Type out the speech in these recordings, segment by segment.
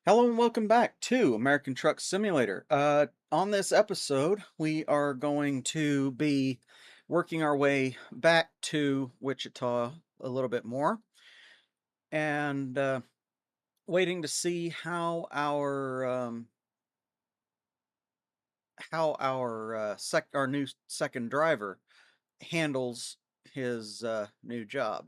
Hello and welcome back to American Truck Simulator. On this episode, we are going to be working our way back to Wichita a little bit more and waiting to see how our new second driver handles his new job.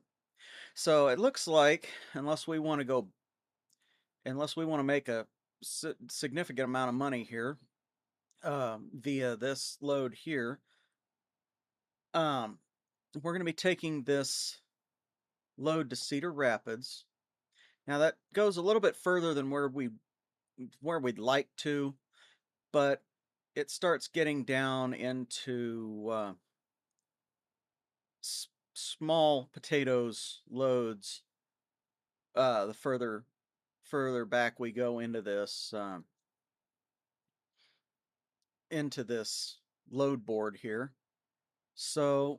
So it looks like unless we want to make a significant amount of money here via this load here. Um, we're going to be taking this load to Cedar Rapids. Now that goes a little bit further than where we'd like to, but it starts getting down into small potatoes loads. The further back we go into this load board here. So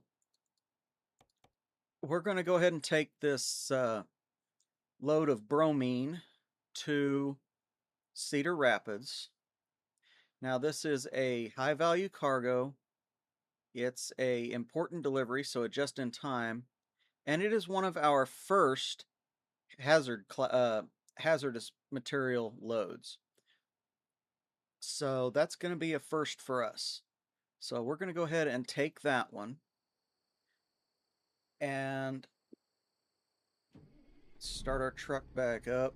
we're going to go ahead and take this load of bromine to Cedar Rapids. Now this is a high value cargo. It's a important delivery, so a just in time, and it is one of our first hazardous material loads. So that's going to be a first for us. So we're going to go ahead and take that one and start our truck back up.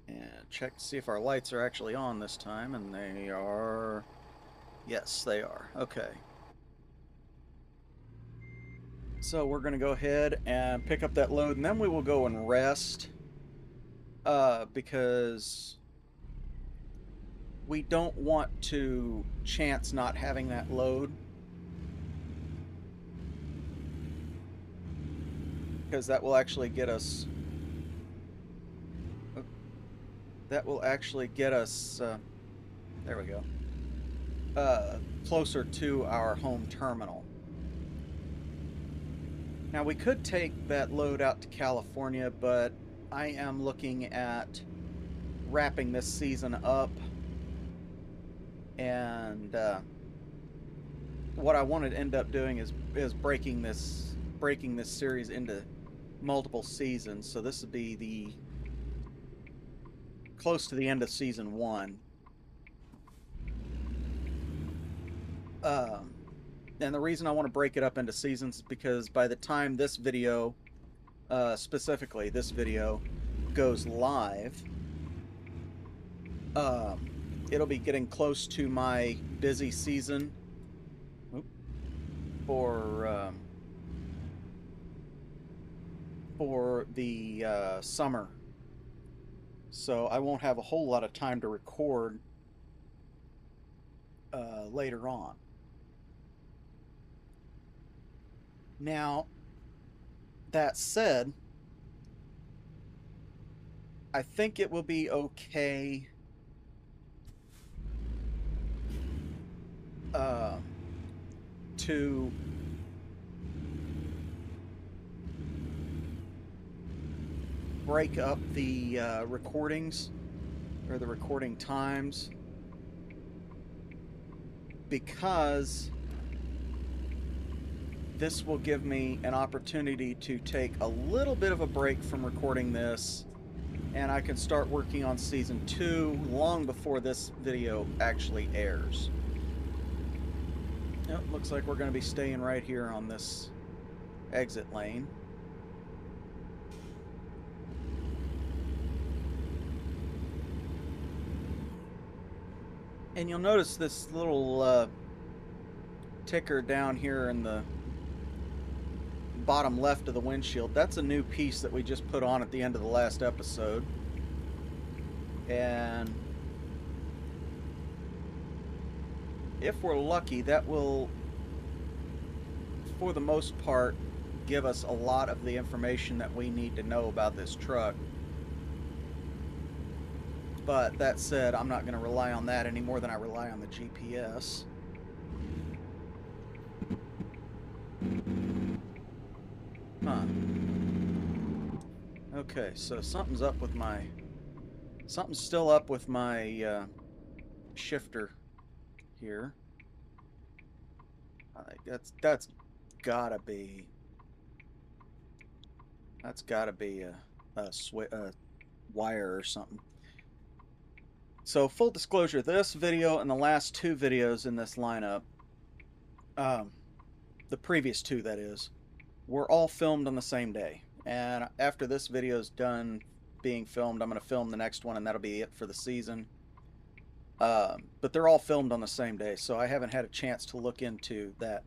And check to see if our lights are actually on this time, and they are. Yes, they are. Okay. So we're going to go ahead and pick up that load, and then we will go and rest because we don't want to chance not having that load, because that will actually get us there we go, closer to our home terminal. Now we could take that load out to California, but I am looking at wrapping this season up, and what I want to end up doing is breaking this series into multiple seasons. So this would be the close to the end of season 1. And the reason I want to break it up into seasons is because by the time this video, specifically this video, goes live, it'll be getting close to my busy season for the summer. So I won't have a whole lot of time to record later on. Now, that said, I think it will be okay to break up the recordings, or the recording times, because this will give me an opportunity to take a little bit of a break from recording this, and I can start working on season 2 long before this video actually airs. Yep, looks like we're going to be staying right here on this exit lane. And you'll notice this little ticker down here in the bottom left of the windshield. That's a new piece that we just put on at the end of the last episode. And if we're lucky, that will, for the most part, give us a lot of the information that we need to know about this truck. But that said, I'm not going to rely on that any more than I rely on the GPS. Huh. Okay, so something's still up with my shifter here. That's gotta be a wire or something. So full disclosure, this video and the last two videos in this lineup, um, the previous two that is, were all filmed on the same day. And after this video is done being filmed, I'm going to film the next one, and that'll be it for the season. But they're all filmed on the same day, so I haven't had a chance to look into that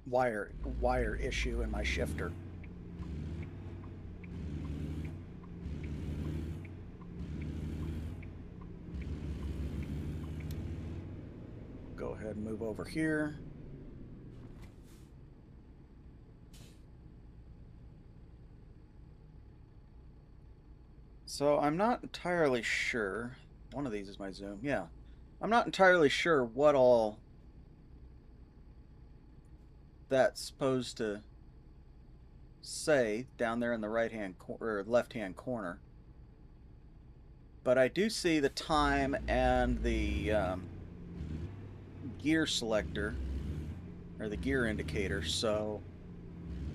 wire issue in my shifter. Go ahead and move over here. So I'm not entirely sure. One of these is my zoom. Yeah. I'm not entirely sure what all that's supposed to say down there in the or left-hand corner. But I do see the time and the gear selector, or the gear indicator, so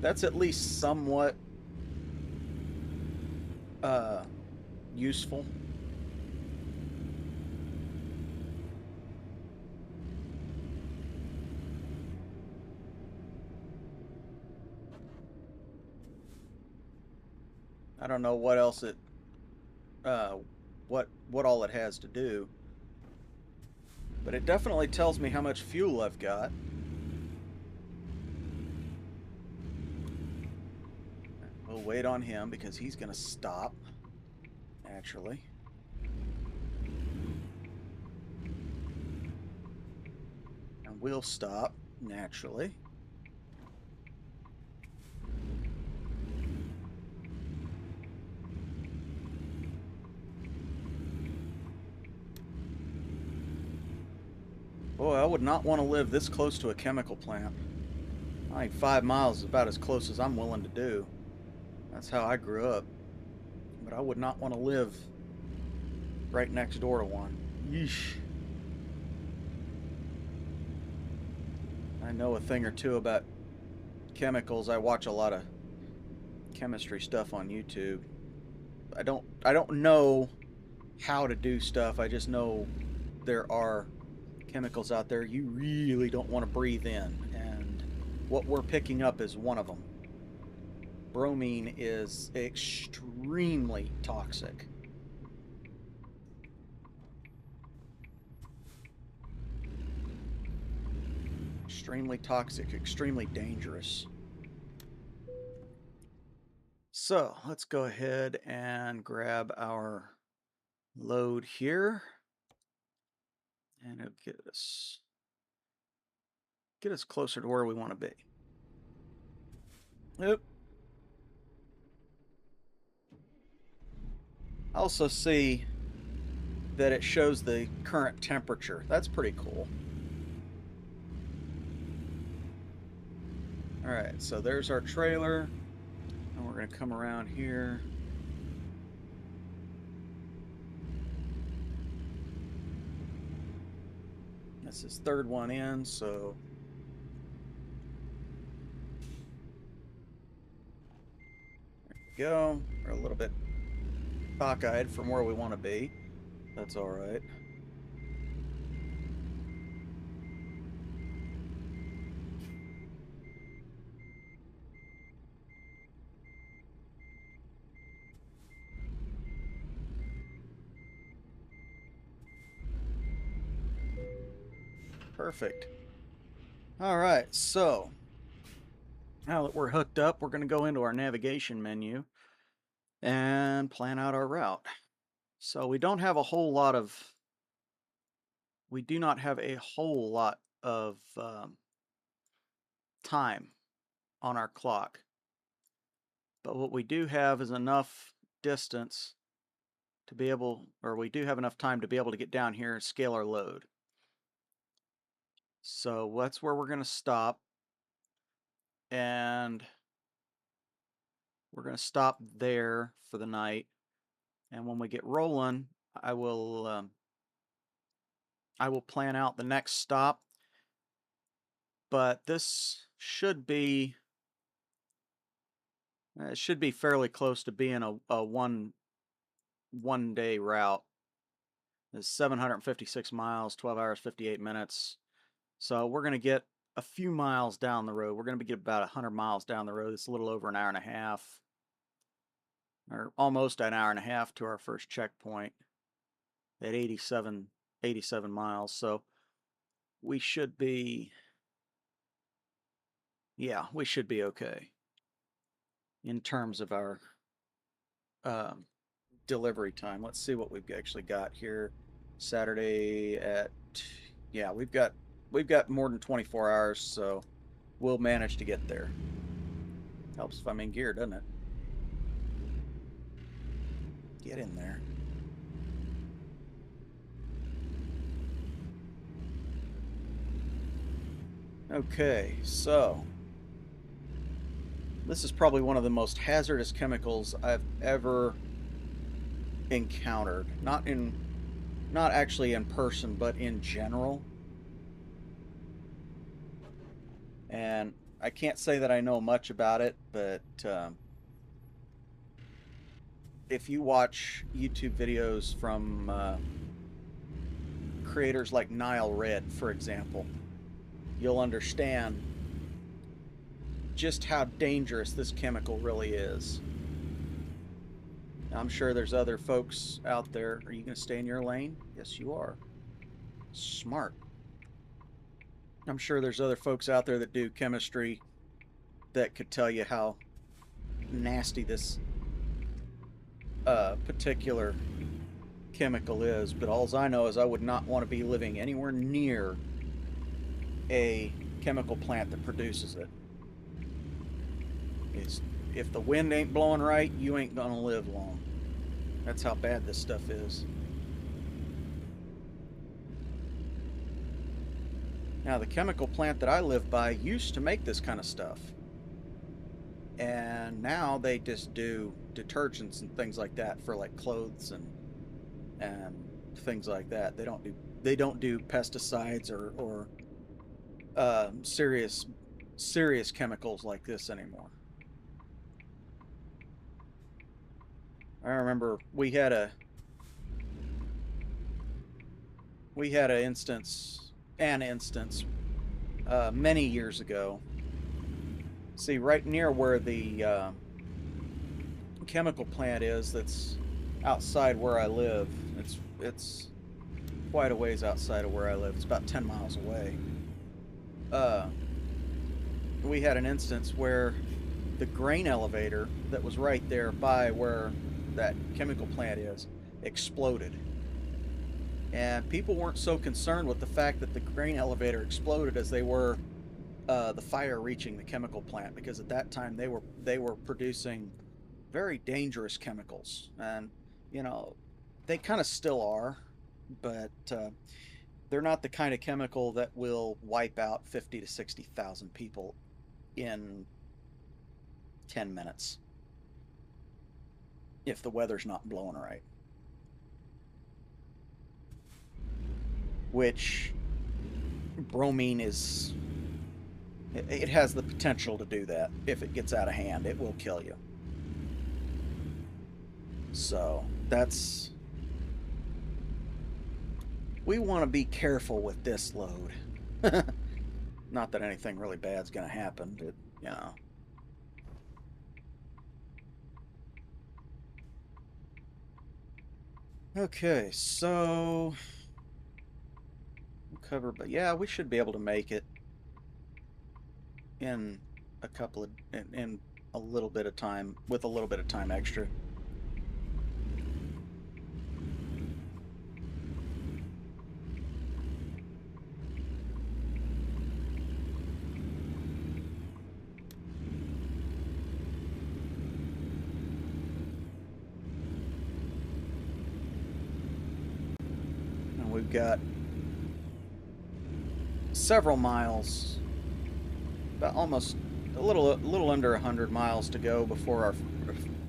that's at least somewhat useful. I don't know what else what all it has to do, but it definitely tells me how much fuel I've got. We'll wait on him because he's going to stop naturally. And we'll stop naturally. Boy, I would not want to live this close to a chemical plant. I think 5 miles is about as close as I'm willing to do. That's how I grew up. But I would not want to live right next door to one. Yeesh. I know a thing or two about chemicals. I watch a lot of chemistry stuff on YouTube. I don't know how to do stuff. I just know there are chemicals out there you really don't want to breathe in, and what we're picking up is one of them. Bromine is extremely toxic. Extremely toxic, extremely dangerous. So let's go ahead and grab our load here, and it'll get us closer to where we want to be. Yep. I also see that it shows the current temperature. That's pretty cool. All right, so there's our trailer, and we're going to come around here. This is third one in, so there we go. We're a little bit cockeyed from where we want to be. That's all right. Perfect. All right, so now that we're hooked up, we're going to go into our navigation menu and plan out our route. So we don't have a whole lot of, we do not have a whole lot of time on our clock. But what we do have is enough distance to be able, or we do have enough time to be able to get down here and scale our load. So that's where we're going to stop. And We're going to stop there for the night, and when we get rolling, I will plan out the next stop. But this should be it should be fairly close to being a one day route. It's 756 miles, 12 hours 58 minutes. So we're going to get a few miles down the road. We're going to get about 100 miles down the road. It's a little over an hour and a half, or almost an hour and a half to our first checkpoint at 87 miles. So we should be, yeah, we should be okay in terms of our delivery time. Let's see what we've actually got here. Saturday at, yeah, we've got more than 24 hours, so we'll manage to get there. Helps if I'm in gear, doesn't it? Get in there. Okay, so this is probably one of the most hazardous chemicals I've ever encountered. Not actually in person, but in general. And I can't say that I know much about it, but if you watch YouTube videos from creators like Nile Red, for example, you'll understand just how dangerous this chemical really is. I'm sure there's other folks out there. Are you going to stay in your lane? Yes, you are. Smart. I'm sure there's other folks out there that do chemistry that could tell you how nasty this particular chemical is, but all I know is I would not want to be living anywhere near a chemical plant that produces it. If the wind ain't blowing right, you ain't gonna live long. That's how bad this stuff is. Now, the chemical plant that I live by used to make this kind of stuff, and now they just do detergents and things like that for like clothes and things like that. They don't do pesticides or serious chemicals like this anymore. I remember we had an instance many years ago. See, right near where the chemical plant is, that's outside where I live. It's quite a ways outside of where I live. It's about 10 miles away. We had an instance where the grain elevator that was right there by where that chemical plant is exploded. And people weren't so concerned with the fact that the grain elevator exploded as they were the fire reaching the chemical plant, because at that time they were producing very dangerous chemicals, and you know, they kind of still are, but they're not the kind of chemical that will wipe out 50 to 60,000 people in 10 minutes if the weather's not blowing right. Which bromine is, it has the potential to do that. If it gets out of hand, it will kill you. So that's, we want to be careful with this load. Not that anything really bad's going to happen, but you know. Okay, so we'll cover, but yeah, we should be able to make it in a couple of, in a little bit of time, with a little bit of time extra. And we've got several miles, about almost a little under 100 miles to go before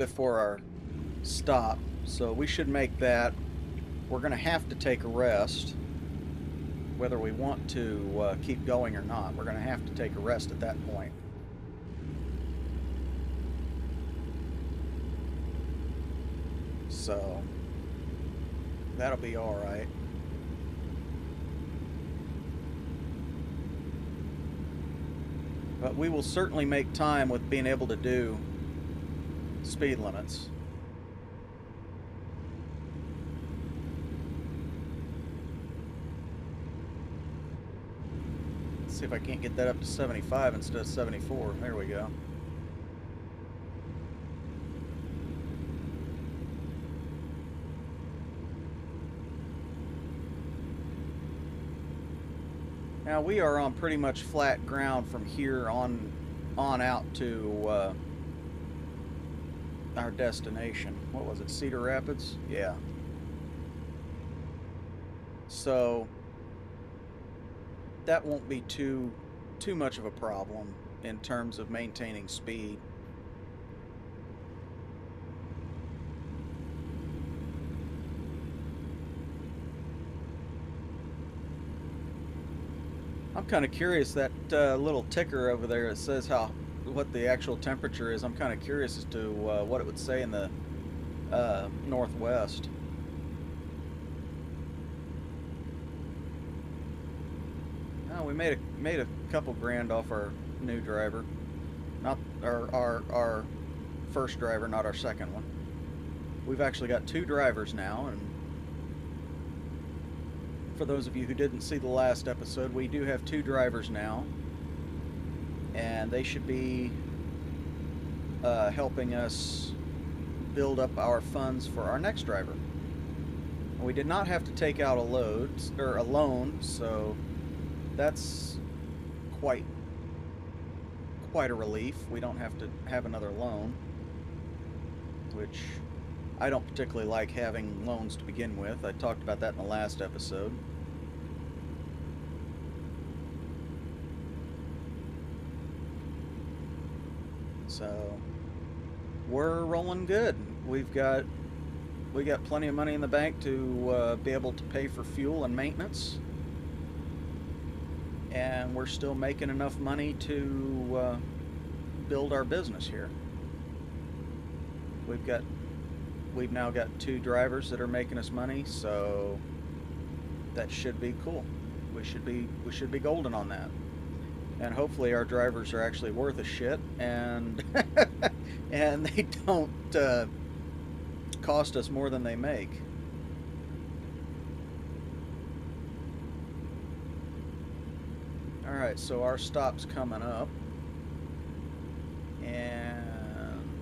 before our stop, so we should make that. We're going to have to take a rest, whether we want to keep going or not. We're going to have to take a rest at that point. So that'll be all right. But we will certainly make time with being able to do speed limits. Let's see if I can't get that up to 75 instead of 74. There we go. Now we are on pretty much flat ground from here on out to our destination. What was it, Cedar Rapids? Yeah. So that won't be too much of a problem in terms of maintaining speed. I'm kind of curious, that little ticker over there, it says what the actual temperature is. I'm kind of curious as to what it would say in the northwest. Oh, we made a couple grand off our new driver, not our first driver, not our second one. We've actually got 2 drivers now, and for those of you who didn't see the last episode, we do have 2 drivers now, and they should be helping us build up our funds for our next driver. We did not have to take out a loan, so that's quite a relief. We don't have to have another loan, which I don't particularly like having loans to begin with. I talked about that in the last episode. So we're rolling good. We got plenty of money in the bank to be able to pay for fuel and maintenance, and we're still making enough money to build our business here. We've now got 2 drivers that are making us money, so that should be cool. We should be golden on that. And hopefully our drivers are actually worth a shit, and and they don't cost us more than they make. All right, so our stop's coming up, and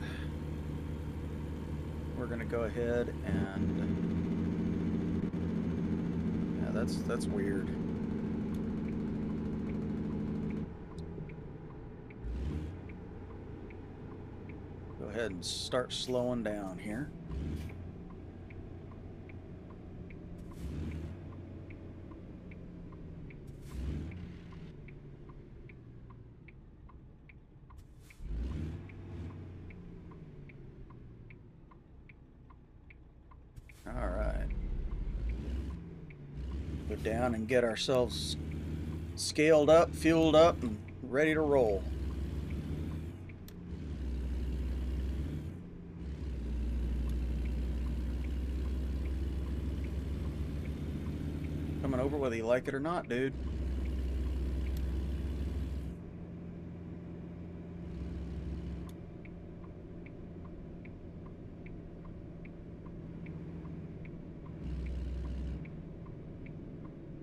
we're gonna go ahead and yeah, that's weird. Go ahead and start slowing down here. All right. Go down and get ourselves scaled up, fueled up, and ready to roll. Coming over whether you like it or not, dude.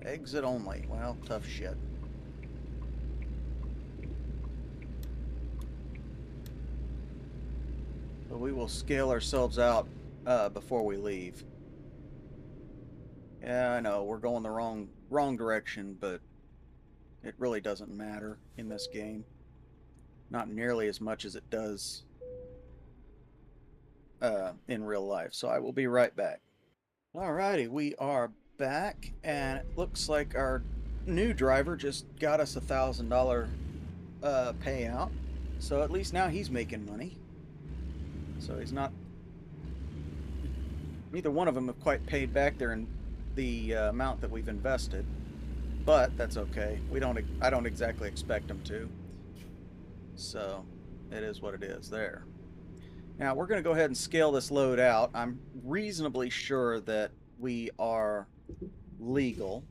Exit only. Well, tough shit. But we will scale ourselves out before we leave. Yeah, I know, we're going the wrong direction, but it really doesn't matter in this game. Not nearly as much as it does in real life. So I will be right back. Alrighty, we are back, and it looks like our new driver just got us $1,000 payout. So at least now he's making money. So he's not... Neither one of them have quite paid back the amount that we've invested. But that's okay. I don't exactly expect them to. So it is what it is there. Now we're going to go ahead and scale this load out. I'm reasonably sure that we are legal.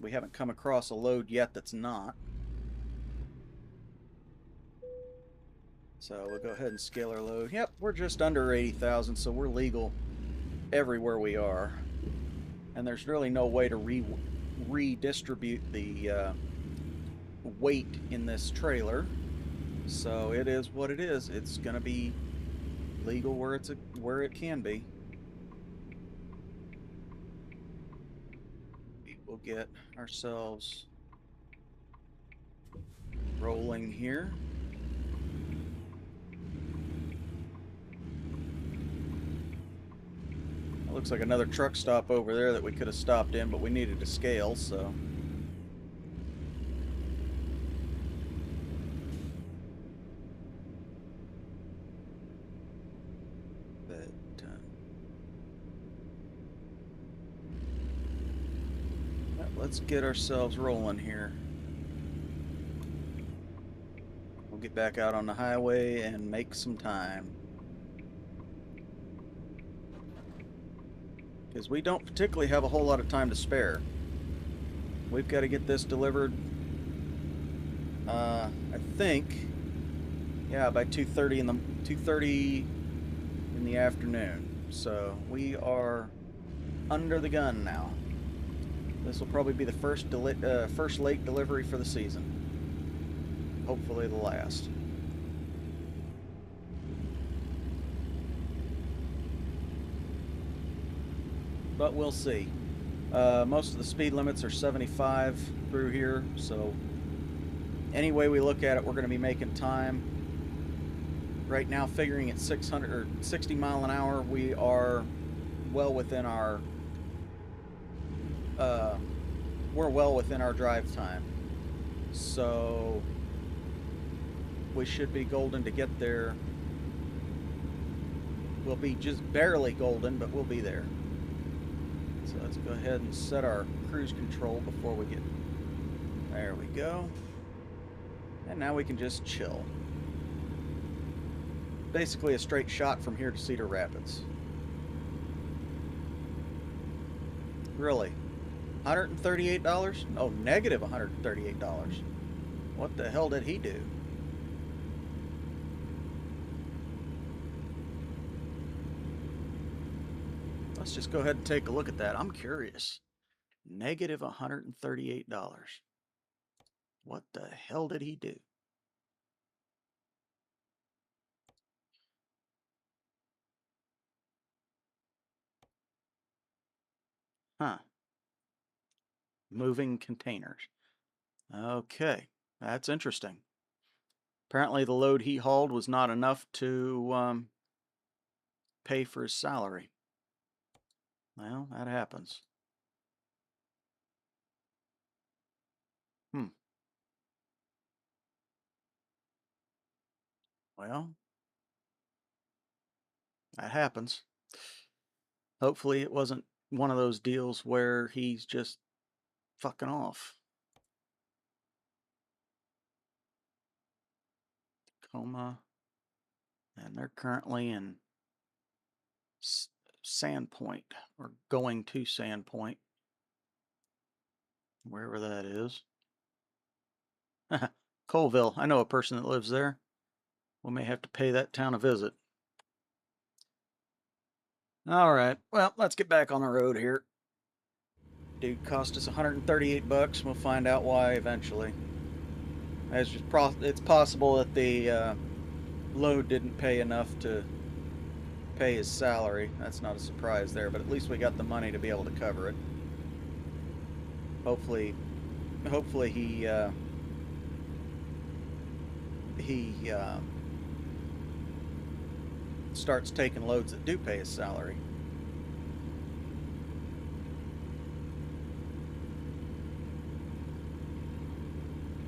We haven't come across a load yet that's not. So we'll go ahead and scale our load. Yep, we're just under 80,000, so we're legal everywhere we are. And there's really no way to redistribute the weight in this trailer. So it is what it is. It's going to be legal where it can be. We'll get ourselves rolling here. It looks like another truck stop over there that we could have stopped in, but we needed to scale, so. Let's get ourselves rolling here. We'll get back out on the highway and make some time. Because we don't particularly have a whole lot of time to spare. We've got to get this delivered, I think, yeah, by 2:30 in the afternoon. So we are under the gun now. This will probably be the first late delivery for the season. Hopefully the last. But we'll see. Most of the speed limits are 75 through here, so any way we look at it, we're going to be making time. Right now, figuring at 600 or 60 mile an hour, we are well within our drive time. So we should be golden to get there. We'll be just barely golden, but we'll be there. So let's go ahead and set our cruise control before we get... There we go. And now we can just chill. Basically a straight shot from here to Cedar Rapids. Really? $138? Oh, negative $138. What the hell did he do? Let's just go ahead and take a look at that. I'm curious. Negative $138. What the hell did he do? Huh. Moving containers. Okay, that's interesting. Apparently the load he hauled was not enough to pay for his salary. Well, that happens. Well, that happens. Hopefully it wasn't one of those deals where he's just fucking off. Tacoma. And they're currently in Sandpoint, or going to Sandpoint, wherever that is. Colville. I know a person that lives there. We may have to pay that town a visit. Alright, well, let's get back on the road here. Dude cost us 138 bucks. We'll find out why eventually. It's possible that the load didn't pay enough to pay his salary. That's not a surprise there, but at least we got the money to be able to cover it. Hopefully he starts taking loads that do pay his salary.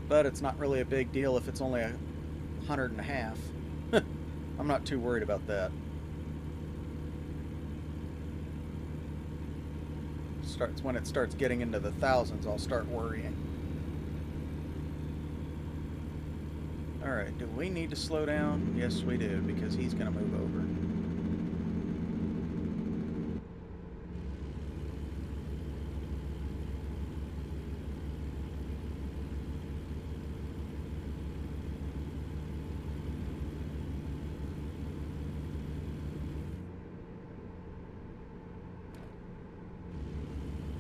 But it's not really a big deal if it's only $100.50. I'm not too worried about that. When it starts getting into the thousands, I'll start worrying. Alright, do we need to slow down? Yes, we do, because he's going to move over.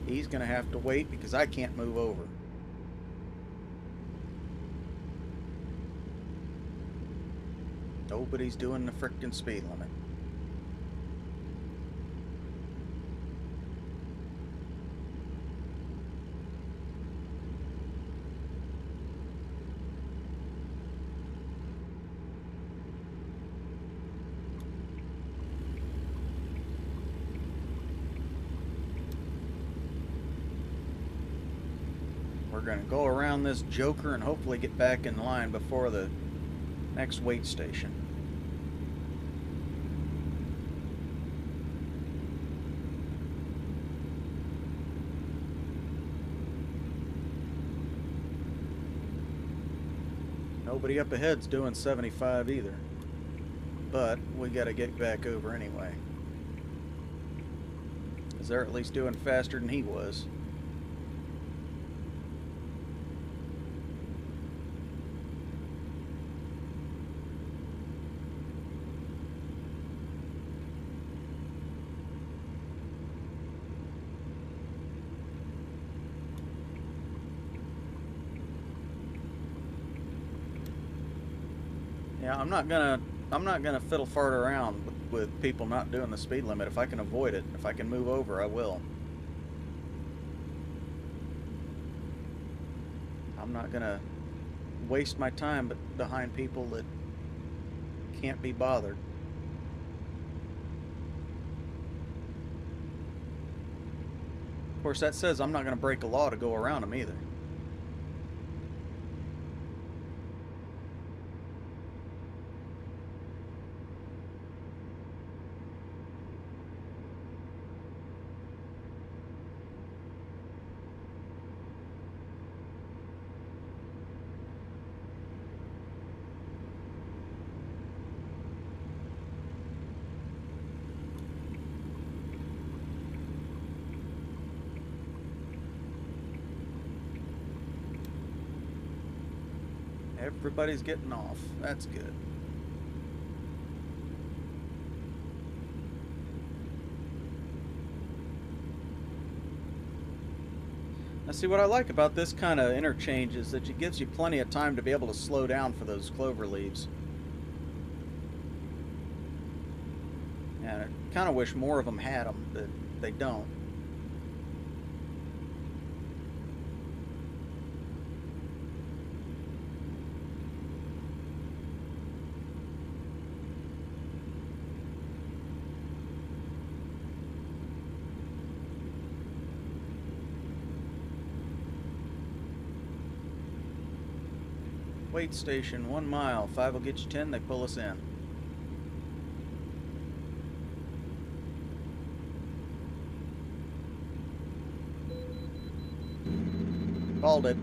He's going to have to wait because I can't move over. Nobody's doing the frickin' speed limit. We're going to go around this joker and hopefully get back in line before the next wait station. Nobody up ahead's doing 75 either, but we got to get back over anyway, because they're at least doing faster than he was. Yeah, I'm not gonna fiddle fart around with people not doing the speed limit. If I can avoid it, if I can move over, I will. I'm not gonna waste my time behind people that can't be bothered. Of course, that says I'm not gonna break a law to go around them either. Everybody's getting off. That's good. Now see, what I like about this kind of interchange is that it gives you plenty of time to be able to slow down for those clover leaves. And I kind of wish more of them had them, but they don't. Wait station, 1 mile. 5 will get you 10. They pull us in. Called it.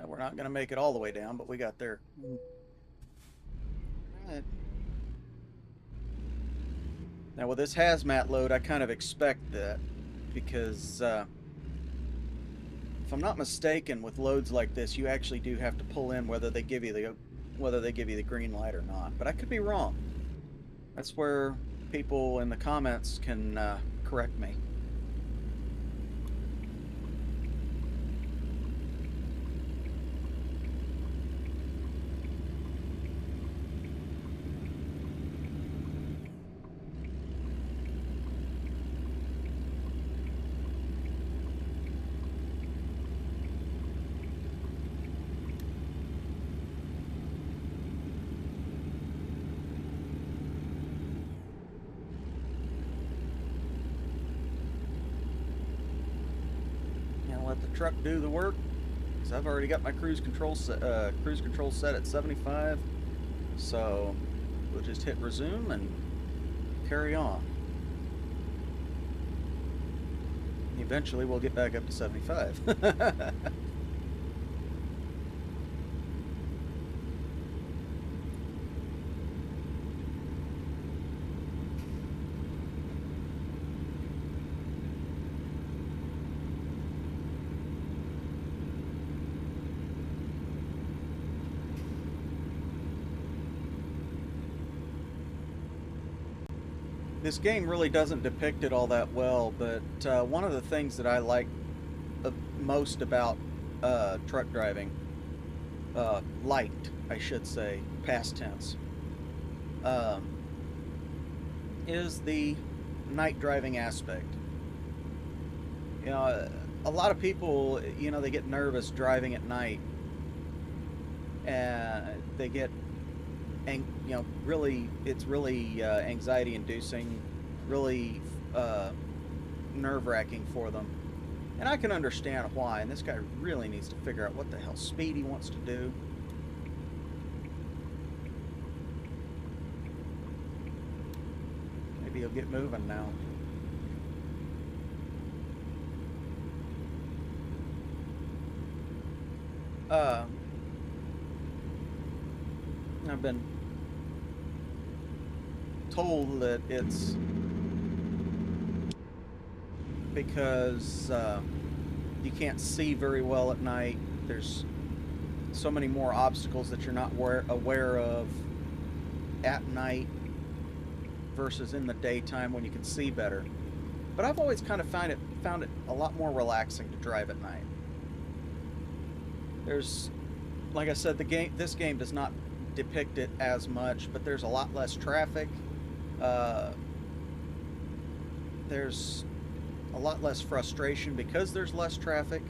We're not going to make it all the way down, but we got there. All right. Now with this hazmat load, I kind of expect that, because if I'm not mistaken, with loads like this, you actually do have to pull in whether they give you the green light or not. But I could be wrong. That's where people in the comments can correct me. Let the truck do the work, because I've already got my cruise control set at 75. So we'll just hit resume and carry on. Eventually we'll get back up to 75. This game really doesn't depict it all that well, but one of the things that I like most about truck driving, liked, I should say, past tense, um, is the night driving aspect. You know, a lot of people, you know, they get nervous driving at night, and they get, and you know, really, it's really anxiety inducing, really nerve-wracking for them, and I can understand why. And this guy really needs to figure out what the hell speed he wants to do. Maybe he'll get moving now. I've been told that it's because you can't see very well at night. There's so many more obstacles that you're not aware of at night versus in the daytime when you can see better. But I've always kind of found it a lot more relaxing to drive at night. There's, like I said, this game does not depict it as much, but there's a lot less traffic. There's a lot less frustration because there's less traffic,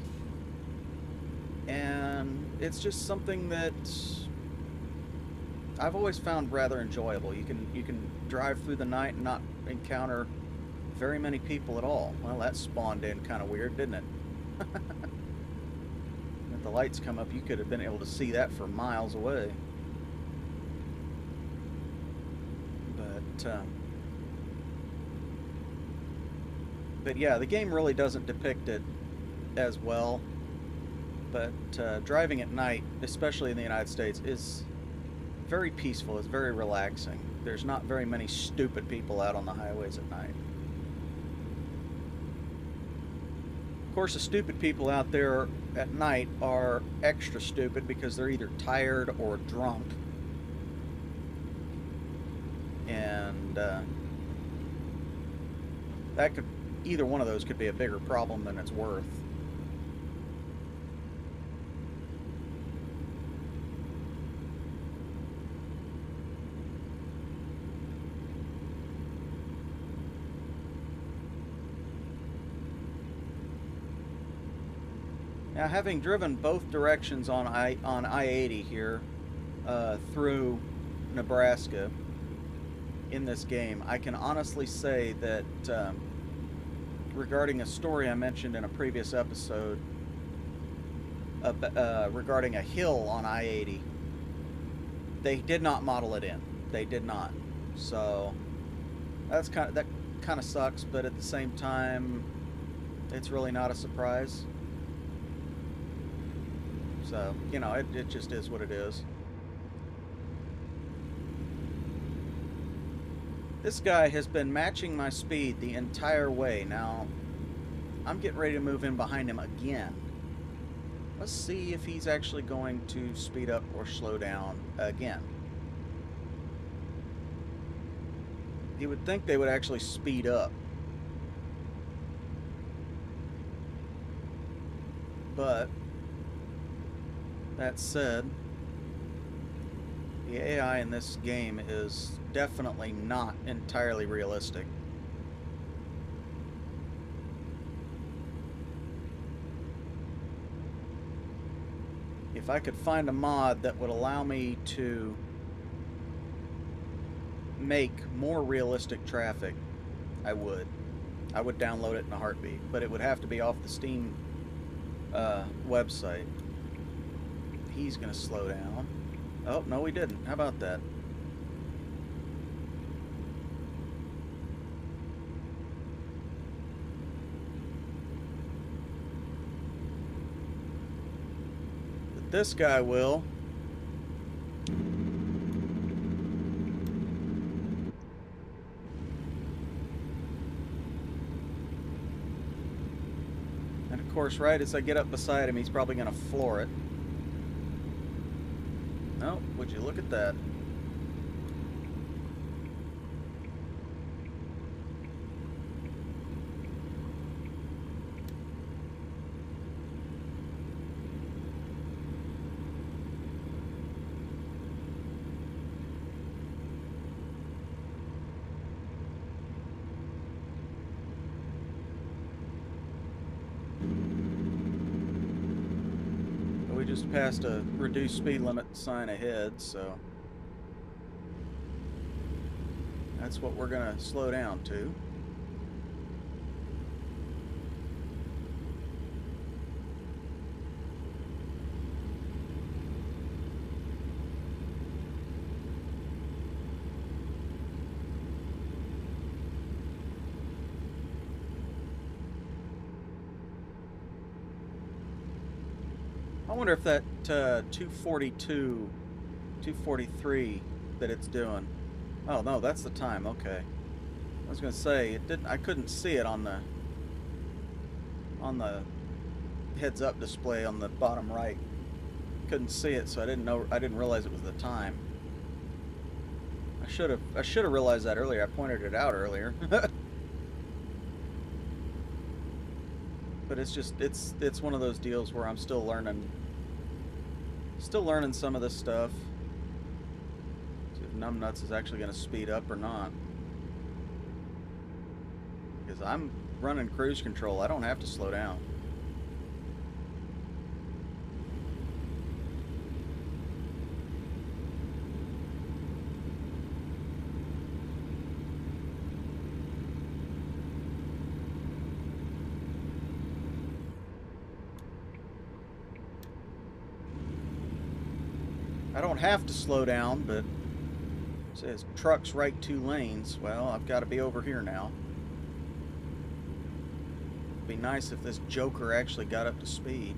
and it's just something that I've always found rather enjoyable. You can drive through the night and not encounter very many people at all. Well, that spawned in kind of weird, didn't it? If the lights come up, you could have been able to see that for miles away. But yeah, the game really doesn't depict it as well. But driving at night, especially in the United States, is very peaceful. It's very relaxing. There's not very many stupid people out on the highways at night. Of course, the stupid people out there at night are extra stupid because they're either tired or drunk. And either one of those could be a bigger problem than it's worth. Now, having driven both directions on I-80 here through Nebraska in this game, I can honestly say that regarding a story I mentioned in a previous episode regarding a hill on I-80, they did not model it in. They did not. So that kind of sucks, but at the same time, it's really not a surprise. So, you know, it just is what it is. This guy has been matching my speed the entire way. Now, I'm getting ready to move in behind him again. Let's see if he's actually going to speed up or slow down again. You would think they would actually speed up. But that said, the AI in this game is definitely not entirely realistic. If I could find a mod that would allow me to make more realistic traffic, I would. I would download it in a heartbeat, but it would have to be off the Steam website. He's gonna slow down. Oh, no, we didn't. How about that? But this guy will. And of course, right as I get up beside him, he's probably gonna floor it. Oh, would you look at that? We just passed a reduced speed limit sign ahead, so that's what we're gonna slow down to. I wonder if that 242, 243 that it's doing. Oh no, that's the time. Okay. I was gonna say it didn't. I couldn't see it on the heads-up display on the bottom right. Couldn't see it, so I didn't know. I didn't realize it was the time. I should have realized that earlier. I pointed it out earlier. But it's just it's one of those deals where I'm still learning some of this stuff. See if Numbnuts is actually going to speed up or not. Because I'm running cruise control. I don't have to slow down. I don't have to slow down, but it says trucks right 2 lanes. Well, I've got to be over here now. It'd be nice if this joker actually got up to speed.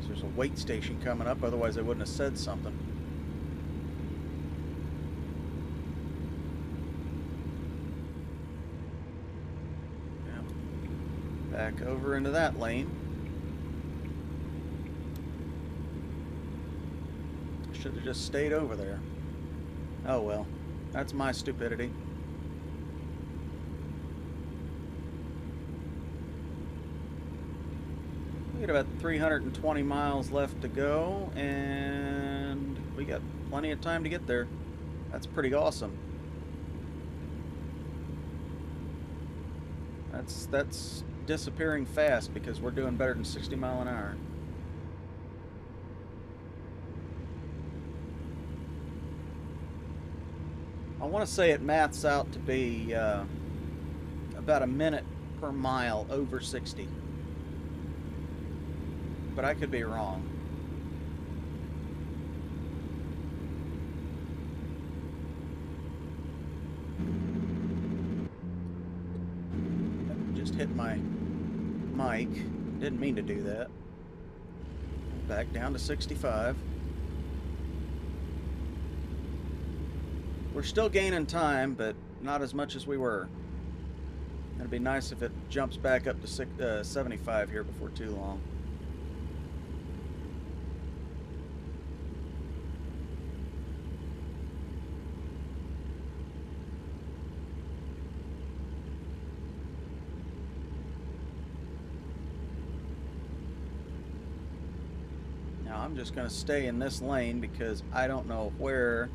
So there's a wait station coming up, otherwise I wouldn't have said something. Yeah. Back over into that lane. Should have just stayed over there. Oh well, that's my stupidity. We got about 320 miles left to go, and we got plenty of time to get there. That's pretty awesome. That's disappearing fast because we're doing better than 60 miles an hour. I want to say it maths out to be about a minute per mile over 60. But I could be wrong. Just hit my mic. Didn't mean to do that. Back down to 65. We're still gaining time, but not as much as we were. It'd be nice if it jumps back up to 75 here before too long. I'm just going to stay in this lane because I don't know where.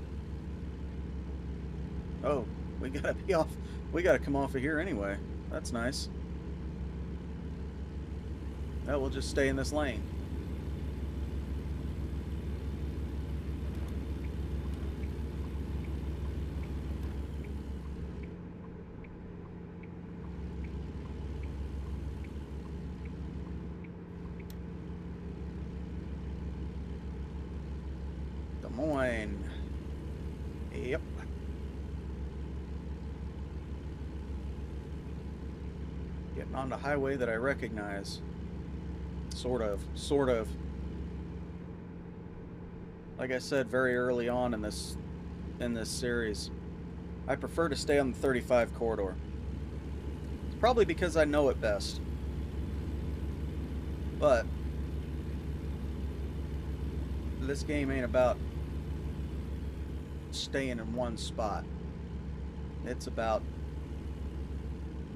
Oh, we got to be off. We got to come off of here anyway. That's nice. Well, we'll just stay in this lane. Des Moines. Yep. Getting on the highway that I recognize. Sort of. Like I said very early on in this series, I prefer to stay on the 35 corridor. It's probably because I know it best. But this game ain't about staying in one spot. It's about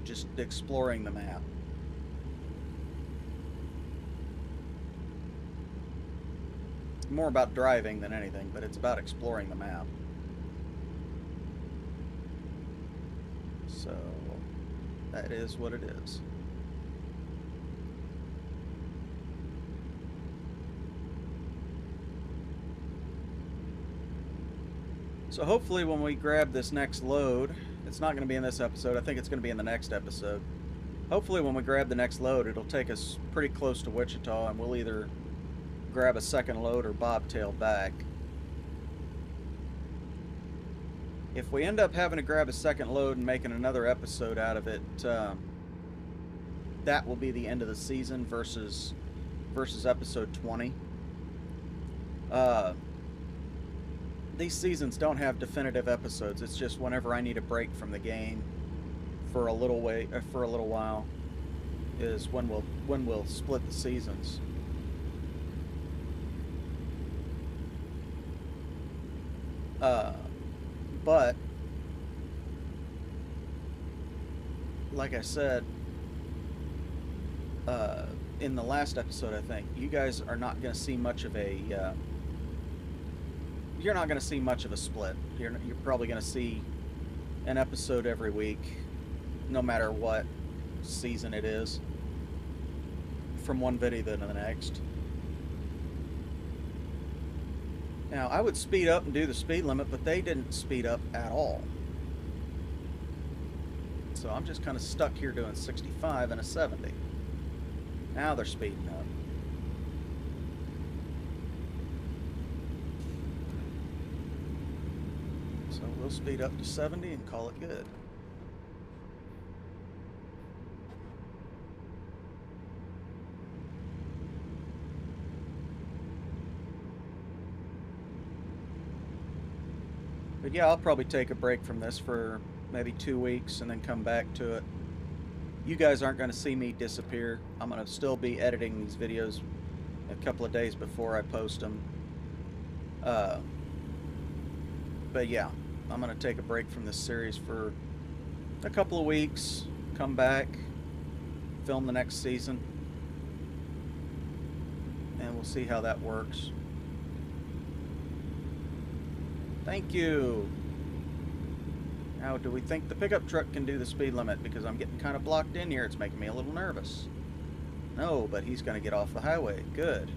just exploring the map. More about driving than anything, but it's about exploring the map. So that is what it is. So hopefully when we grab this next load, it's not going to be in this episode, I think it's going to be in the next episode. Hopefully when we grab the next load, it'll take us pretty close to Wichita, and we'll either grab a second load or bobtail back. If we end up having to grab a second load and making another episode out of it, that will be the end of the season versus episode 20. These seasons don't have definitive episodes. It's just whenever I need a break from the game for a little while is when we'll split the seasons. But like I said in the last episode, I think you guys are not going to see much of a you're not going to see much of a split. You're probably going to see an episode every week, no matter what season it is, from one video to the next. Now, I would speed up and do the speed limit, but they didn't speed up at all. So I'm just kind of stuck here doing 65 and a 70. Now they're speeding up. So we'll speed up to 70 and call it good. But yeah, I'll probably take a break from this for maybe 2 weeks and then come back to it. You guys aren't going to see me disappear. I'm going to still be editing these videos a couple of days before I post them. But yeah, I'm going to take a break from this series for a couple of weeks, come back, film the next season, and we'll see how that works. Thank you. Now, do we think the pickup truck can do the speed limit? Because I'm getting kind of blocked in here. It's making me a little nervous. No, but he's going to get off the highway. Good.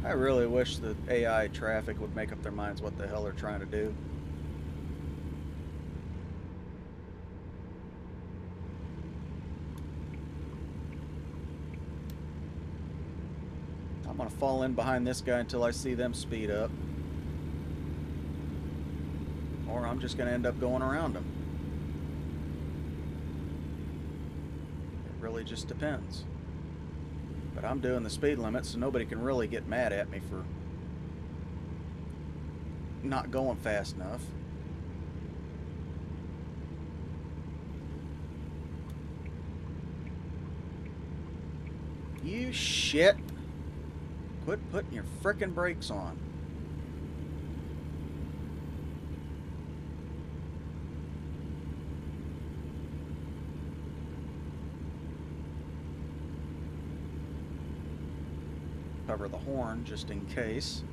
I really wish the AI traffic would make up their minds what the hell they're trying to do. I'm going to fall in behind this guy until I see them speed up. Or I'm just going to end up going around them. It really just depends. But I'm doing the speed limit, so nobody can really get mad at me for not going fast enough. You shit. Quit putting your frickin' brakes on. Cover the horn just in case.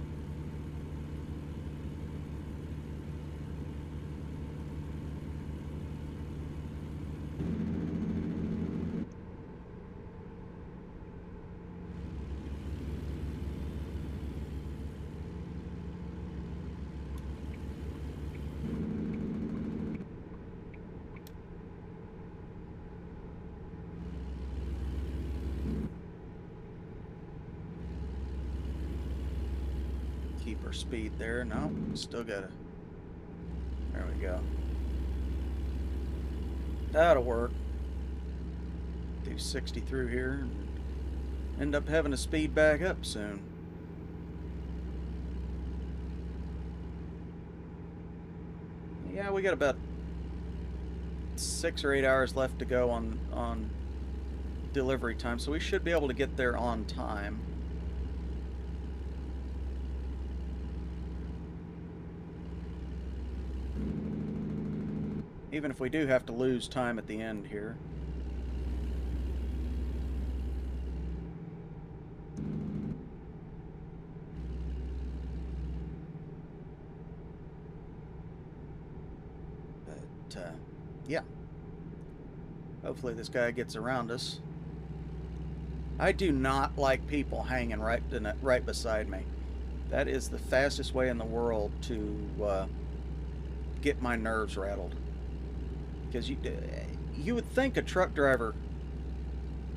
Keep our speed there. No, still gotta. There we go. That'll work. Do 60 through here and end up having to speed back up soon. Yeah, we got about 6 or 8 hours left to go on delivery time, so we should be able to get there on time. Even if we do have to lose time at the end here. But, yeah. Hopefully this guy gets around us. I do not like people hanging right beside me. That is the fastest way in the world to get my nerves rattled. Because you would think a truck driver,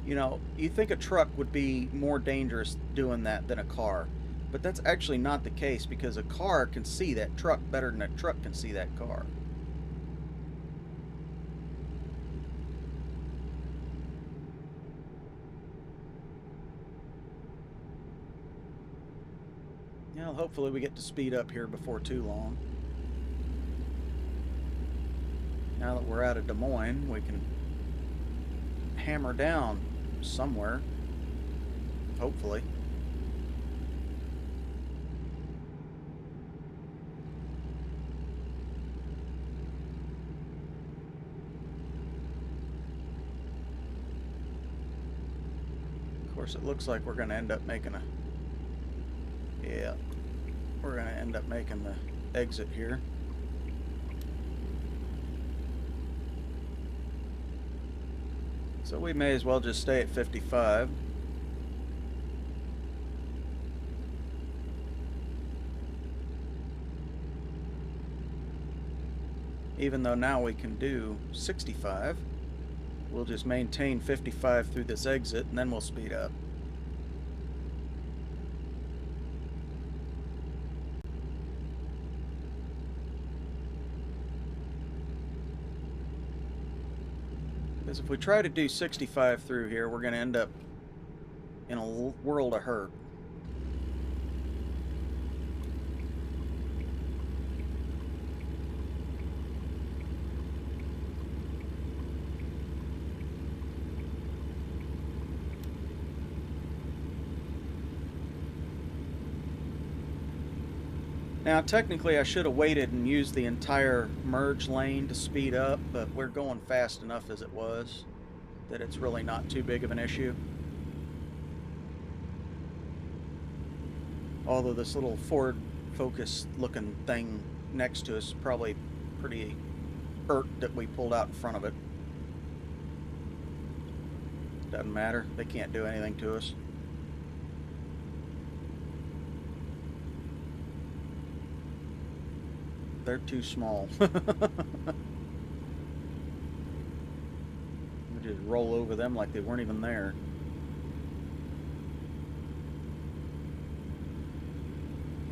you think a truck would be more dangerous doing that than a car. But that's actually not the case, because a car can see that truck better than a truck can see that car. Well, hopefully we get to speed up here before too long. Now that we're out of Des Moines, we can hammer down somewhere, hopefully. Of course, it looks like we're going to end up making we're going to end up making the exit here. So we may as well just stay at 55. Even though now we can do 65, we'll just maintain 55 through this exit and then we'll speed up. Because if we try to do 65 through here, we're going to end up in a world of hurt. Now, technically, I should have waited and used the entire merge lane to speed up, but we're going fast enough as it was that it's really not too big of an issue. Although this little Ford Focus looking thing next to us is probably pretty irked that we pulled out in front of it. Doesn't matter, they can't do anything to us. They're too small. We just roll over them like they weren't even there.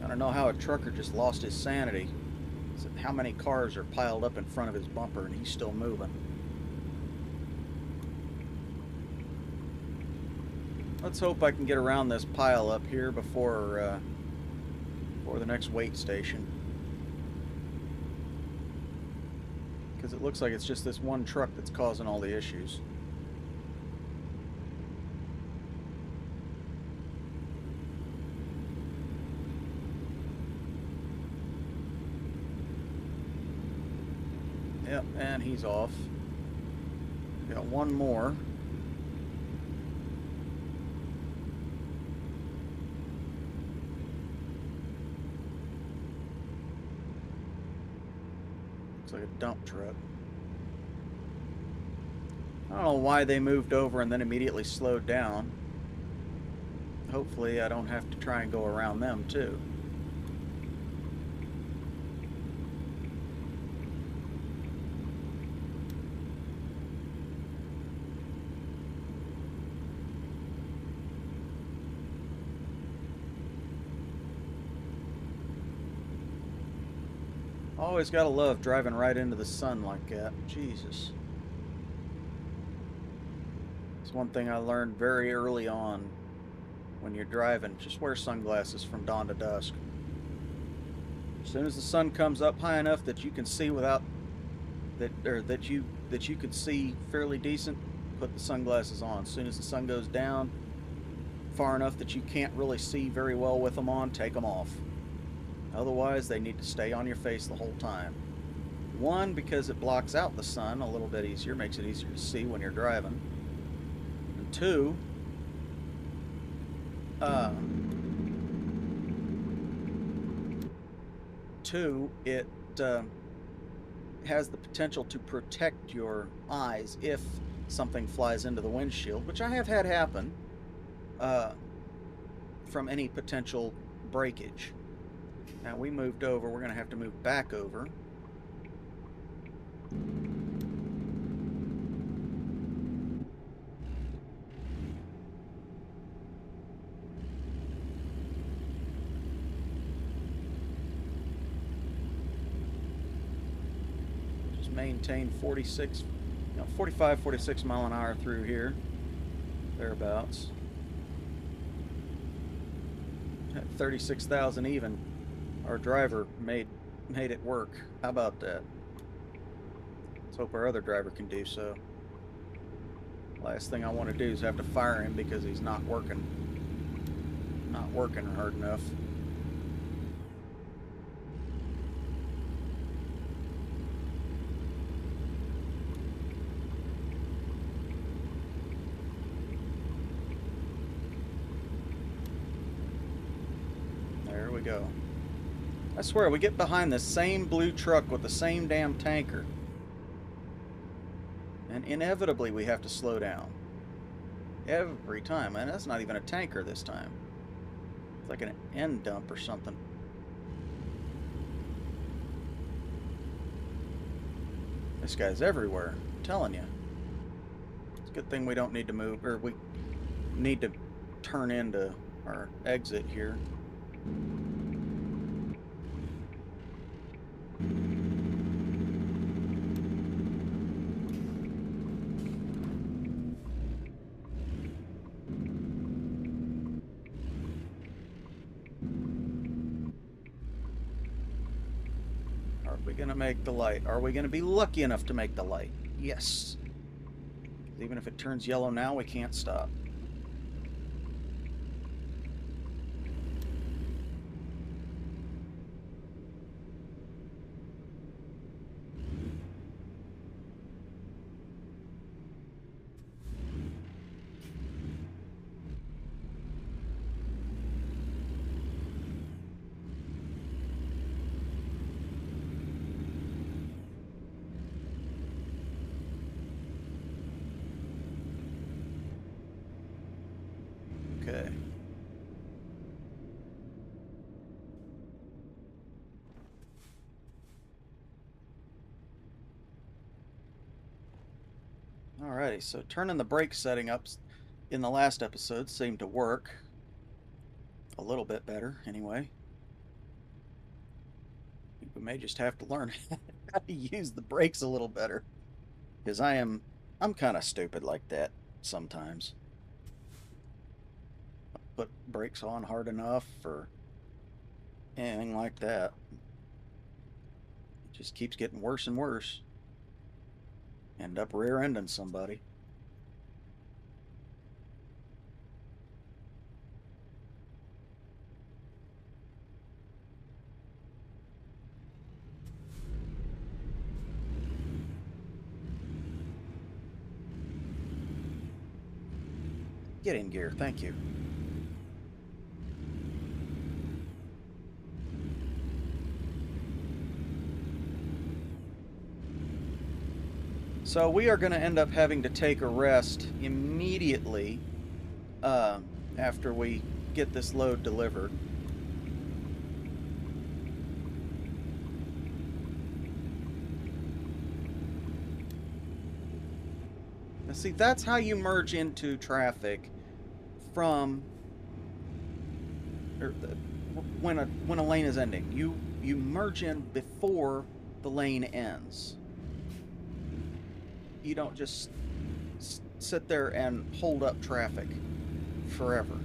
I don't know how a trucker just lost his sanity. How many cars are piled up in front of his bumper and he's still moving. Let's hope I can get around this pile up here before the next wait station. Because it looks like it's just this one truck that's causing all the issues. Yep, and he's off. Got one more. Looks like a dump truck. I don't know why they moved over and then immediately slowed down. Hopefully I don't have to try and go around them too. Always gotta love driving right into the sun like that. Jesus. It's one thing I learned very early on when you're driving. Just wear sunglasses from dawn to dusk. As soon as the sun comes up high enough that you can see without that you could see fairly decent, put the sunglasses on. As soon as the sun goes down far enough that you can't really see very well with them on, take them off. Otherwise, they need to stay on your face the whole time. One, because it blocks out the sun a little bit easier, makes it easier to see when you're driving. And two, it has the potential to protect your eyes if something flies into the windshield, which I have had happen from any potential breakage. Now we moved over, we're going to have to move back over. Just maintain 46, 45, 46 mile an hour through here, thereabouts. At 36,000 even. Our driver made it work. How about that? Let's hope our other driver can do so. Last thing I want to do is have to fire him because he's not working hard enough. There we go. I swear, we get behind the same blue truck with the same damn tanker, and inevitably we have to slow down. Every time. And that's not even a tanker this time. It's like an end dump or something. This guy's everywhere, I'm telling you. It's a good thing we don't need to move, or we need to turn into our exit here. Are we going to make the light? Are we going to be lucky enough to make the light? Yes. Even if it turns yellow now, we can't stop. Okay. Alrighty, so turning the brake setting up in the last episode seemed to work. A little bit better, anyway. I think we may just have to learn how to use the brakes a little better. Because I'm kind of stupid like that sometimes. Put brakes on hard enough or anything like that. It just keeps getting worse and worse. End up rear-ending somebody. Get in gear, thank you. So we are going to end up having to take a rest immediately after we get this load delivered. Now see, that's how you merge into traffic from when a lane is ending. You merge in before the lane ends. You don't just sit there and hold up traffic forever.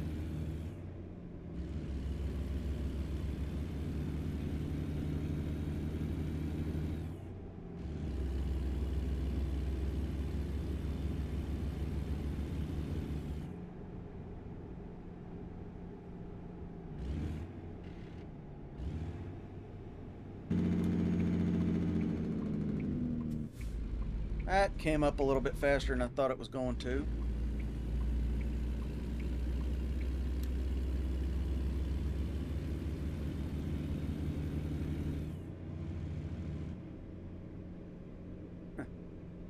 That came up a little bit faster than I thought it was going to.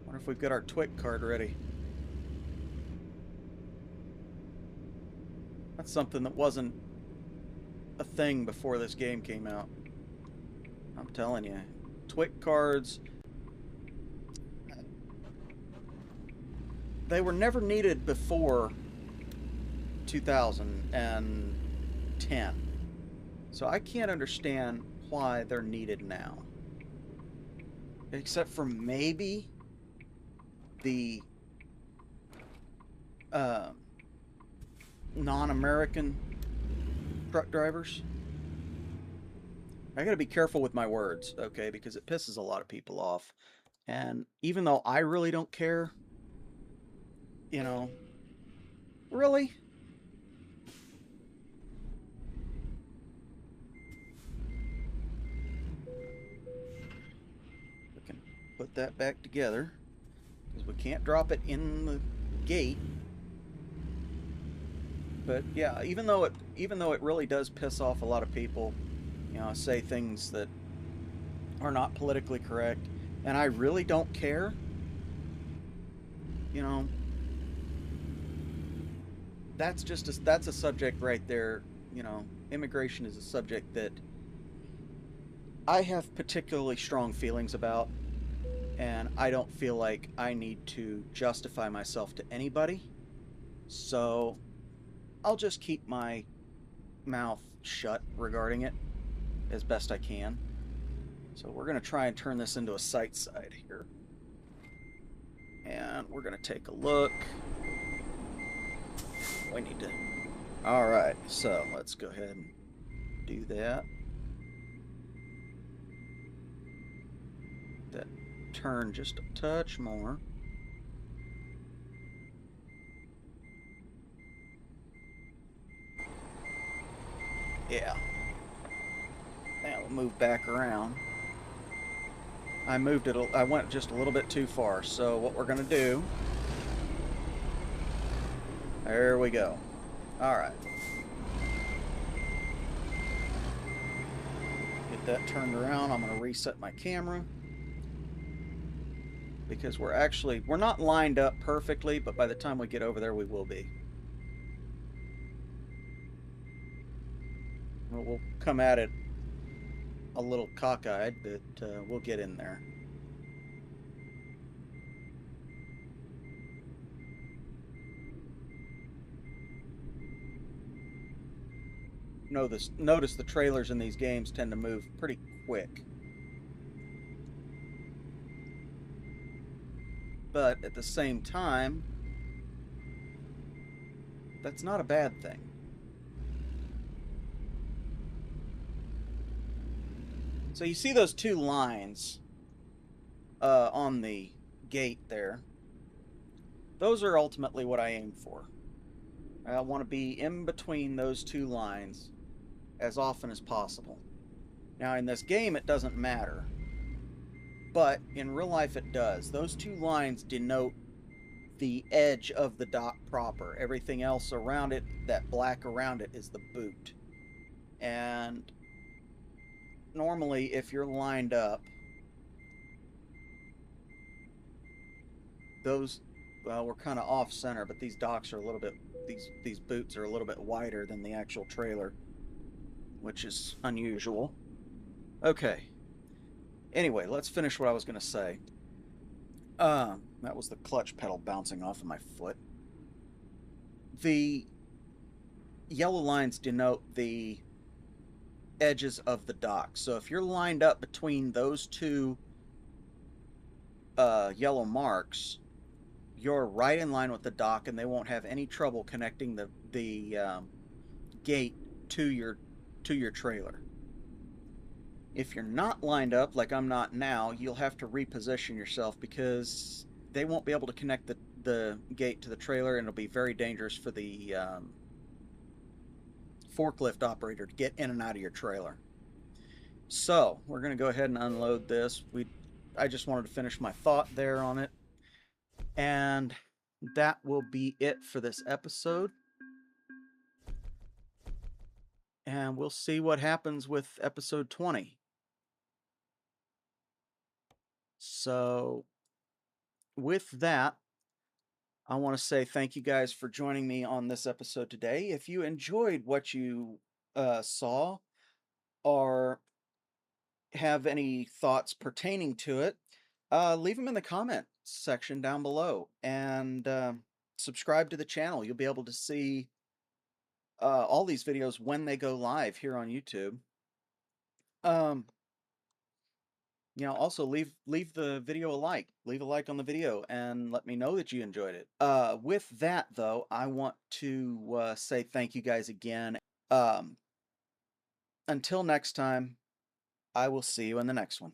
Wonder if we've got our TWIC card ready. That's something that wasn't a thing before this game came out. I'm telling you, TWIC cards, they were never needed before 2010. So I can't understand why they're needed now. Except for maybe the non-American truck drivers. I gotta be careful with my words, okay, because it pisses a lot of people off. And even though I really don't care, you know, really? We can put that back together, because we can't drop it in the gate. But yeah, even though it really does piss off a lot of people, you know, say things that are not politically correct, and I really don't care, you know, that's a subject right there. You know, immigration is a subject that I have particularly strong feelings about, and I don't feel like I need to justify myself to anybody. So I'll just keep my mouth shut regarding it as best I can. So we're going to try and turn this into a sight side here. And we're going to take a look. We need to... Alright, so let's go ahead and do that. That turn just a touch more. Yeah. Now we'll move back around. I went just a little bit too far. So what we're going to do... There we go. Alright. Get that turned around. I'm going to reset my camera. Because we're not lined up perfectly, but by the time we get over there, we will be. We'll come at it a little cockeyed, but we'll get in there. Notice the trailers in these games tend to move pretty quick. But at the same time, that's not a bad thing. So you see those two lines on the gate there. Those are ultimately what I aim for. I want to be in between those two lines as often as possible. Now in this game it doesn't matter, but in real life it does. Those two lines denote the edge of the dock proper. Everything else around it, that black around it, is the boot. And normally if you're lined up, those, well, we're kind of off center, but these docks are a little bit, these boots are a little bit wider than the actual trailer, which is unusual. Okay. Anyway, let's finish what I was going to say. That was the clutch pedal bouncing off of my foot. The yellow lines denote the edges of the dock. So if you're lined up between those two yellow marks, you're right in line with the dock, and they won't have any trouble connecting the gate to your trailer. If you're not lined up, like I'm not now, you'll have to reposition yourself because they won't be able to connect the gate to the trailer, and it'll be very dangerous for the forklift operator to get in and out of your trailer. So we're going to go ahead and unload this. I just wanted to finish my thought there on it. And that will be it for this episode. And we'll see what happens with episode 20. So with that, I want to say thank you guys for joining me on this episode today. If you enjoyed what you saw or have any thoughts pertaining to it, leave them in the comment section down below, and subscribe to the channel. You'll be able to see all these videos when they go live here on YouTube. Also leave the video a like. Leave a like on the video and let me know that you enjoyed it. With that though, I want to say thank you guys again. Until next time, I will see you in the next one.